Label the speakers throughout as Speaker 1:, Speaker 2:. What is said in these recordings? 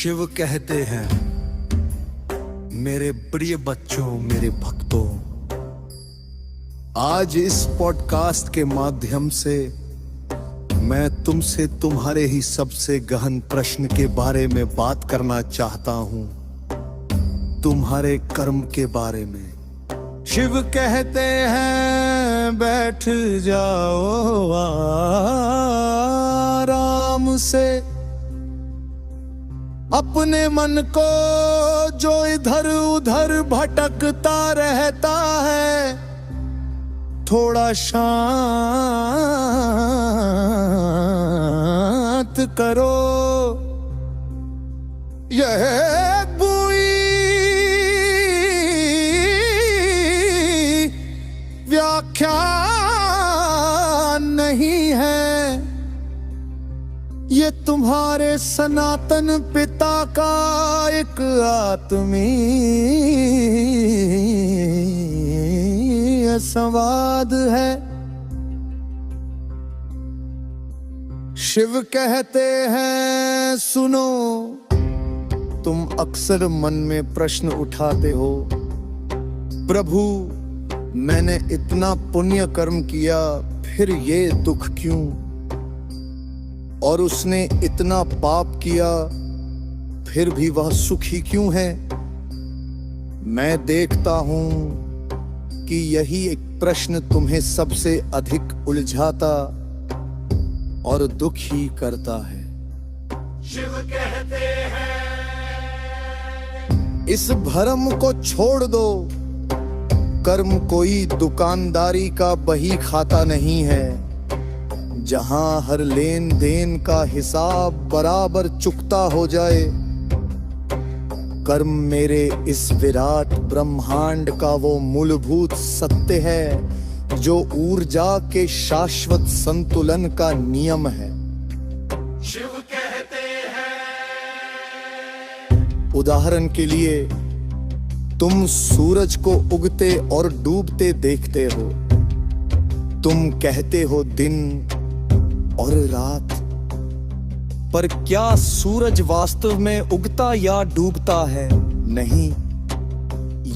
Speaker 1: शिव कहते हैं, मेरे प्रिय बच्चों, मेरे भक्तों, आज इस पॉडकास्ट के माध्यम से मैं तुमसे तुम्हारे ही सबसे गहन प्रश्न के बारे में बात करना चाहता हूं, तुम्हारे कर्म के बारे में। शिव कहते हैं, बैठ जाओ आराम से, अपने मन को जो इधर उधर भटकता रहता है थोड़ा शांत करो। यह बुरी व्याख्या नहीं है, ये तुम्हारे सनातन पिता का एक आत्मीय संवाद है। शिव कहते हैं, सुनो, तुम अक्सर मन में प्रश्न उठाते हो, प्रभु मैंने इतना पुण्य कर्म किया फिर ये दुख क्यों, और उसने इतना पाप किया फिर भी वह सुखी क्यों है। मैं देखता हूं कि यही एक प्रश्न तुम्हें सबसे अधिक उलझाता और दुखी करता है। शिव कहते हैं, इस भ्रम को छोड़ दो, कर्म कोई दुकानदारी का बही खाता नहीं है जहां हर लेन देन का हिसाब बराबर चुकता हो जाए। कर्म मेरे इस विराट ब्रह्मांड का वो मूलभूत सत्य है जो ऊर्जा के शाश्वत संतुलन का नियम है। शिव कहते हैं, उदाहरण के लिए तुम सूरज को उगते और डूबते देखते हो, तुम कहते हो दिन और रात, पर क्या सूरज वास्तव में उगता या डूबता है? नहीं,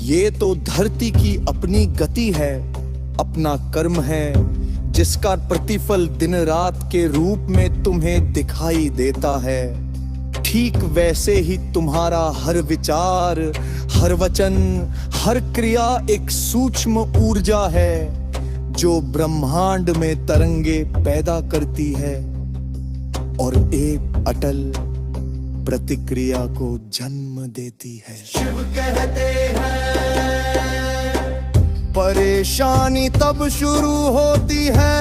Speaker 1: ये तो धरती की अपनी गति है, अपना कर्म है जिसका प्रतिफल दिन रात के रूप में तुम्हें दिखाई देता है। ठीक वैसे ही तुम्हारा हर विचार, हर वचन, हर क्रिया एक सूक्ष्म ऊर्जा है जो ब्रह्मांड में तरंगे पैदा करती है और एक अटल प्रतिक्रिया को जन्म देती है। शिव कहते हैं, परेशानी तब शुरू होती है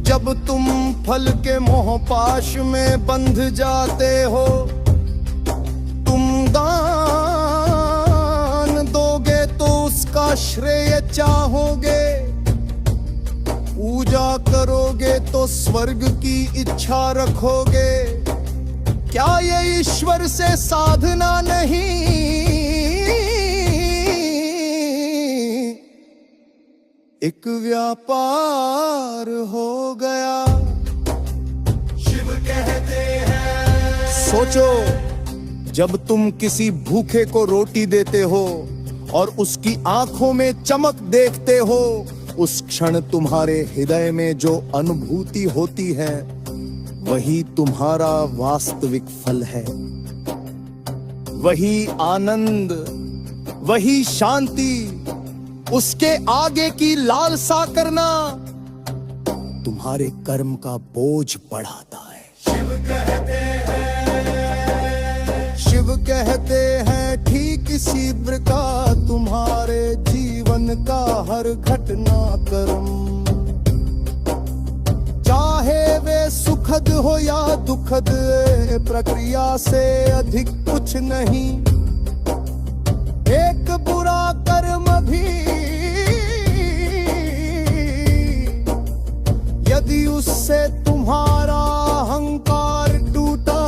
Speaker 1: जब तुम फल के मोहपाश में बंध जाते हो। तुम दान दोगे तो उसका श्रेय चाहोगे, पूजा करोगे तो स्वर्ग की इच्छा रखोगे। क्या ये ईश्वर से साधना नहीं? एक व्यापार हो गया। शिव कहते हैं, सोचो, जब तुम किसी भूखे को रोटी देते हो और उसकी आंखों में चमक देखते हो, उस क्षण तुम्हारे हृदय में जो अनुभूति होती है वही तुम्हारा वास्तविक फल है। वही आनंद, वही शांति, उसके आगे की लालसा करना तुम्हारे कर्म का बोझ बढ़ाता है। शिव कहते हैं, ठीक इसी प्रकार तुम्हारे जीवन का हर घटनाक्रम, चाहे वे सुखद हो या दुखद, प्रक्रिया से अधिक कुछ नहीं। एक बुरा कर्म भी यदि उससे तुम्हारा अहंकार टूटा,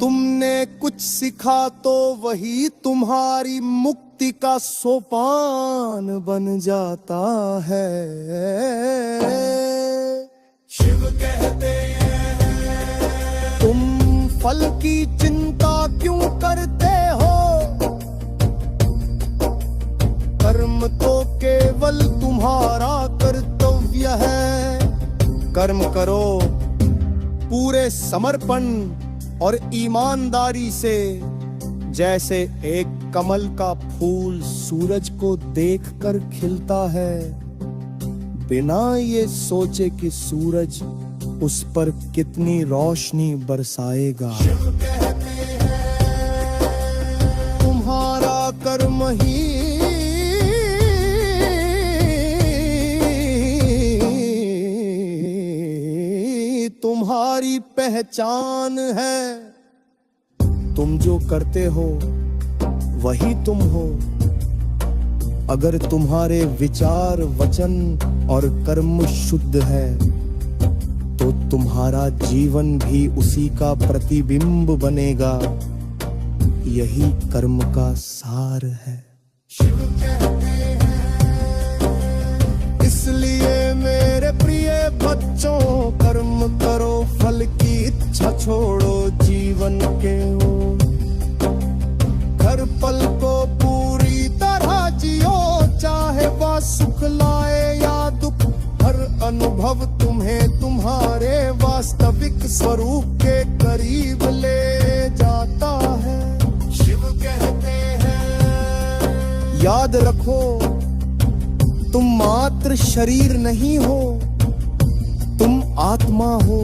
Speaker 1: तुमने कुछ सीखा तो वही तुम्हारी मुक्ति का सोपान बन जाता है। शिव कहते हैं तुम फल की चिंता क्यों करते हो, कर्म तो केवल तुम्हारा कर्तव्य है। कर्म करो पूरे समर्पण और ईमानदारी से, जैसे एक कमल का फूल सूरज को देखकर खिलता है, बिना ये सोचे कि सूरज उस पर कितनी रोशनी बरसाएगा। तुम्हारा कर्म ही तुम्हारी पहचान है। तुम जो करते हो वही तुम हो। अगर तुम्हारे विचार, वचन और कर्म शुद्ध है तो तुम्हारा जीवन भी उसी का प्रतिबिंब बनेगा। यही कर्म का सार है। शिव कहते हैं इसलिए मेरे प्रिय बच्चों, कर्म करो, फल की इच्छा छोड़ो, जीवन के हो हर पल को पूरी तरह जियो, चाहे वह सुख लाए या दुख। हर अनुभव तुम्हें तुम्हारे वास्तविक स्वरूप के करीब ले जाता है। शिव कहते हैं याद रखो, तुम मात्र शरीर नहीं हो, तुम आत्मा हो,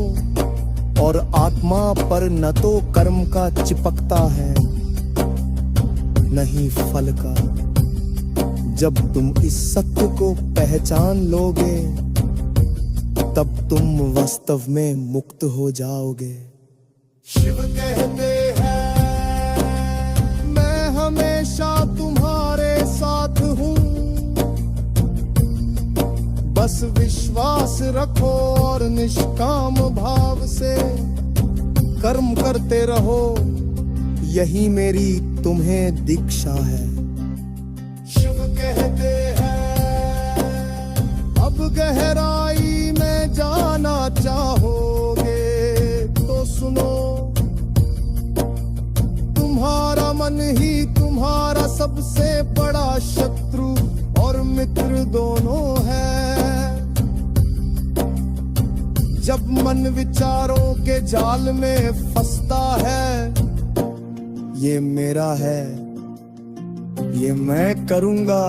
Speaker 1: और आत्मा पर न तो कर्म का चिपकता है नहीं फल का। जब तुम इस सत्य को पहचान लोगे तब तुम वास्तव में मुक्त हो जाओगे। शिव कहते हैं मैं हमेशा तुम्हारे साथ हूँ, बस विश्वास रखो और निष्काम भाव से कर्म करते रहो, यही मेरी तुम्हें दीक्षा है। शिव कहते हैं अब गहराई में जाना चाहोगे तो सुनो, तुम्हारा मन ही तुम्हारा सबसे बड़ा शत्रु और मित्र दोनों है। जब मन विचारों के जाल में फंसता है, ये मेरा है, ये मैं करूंगा,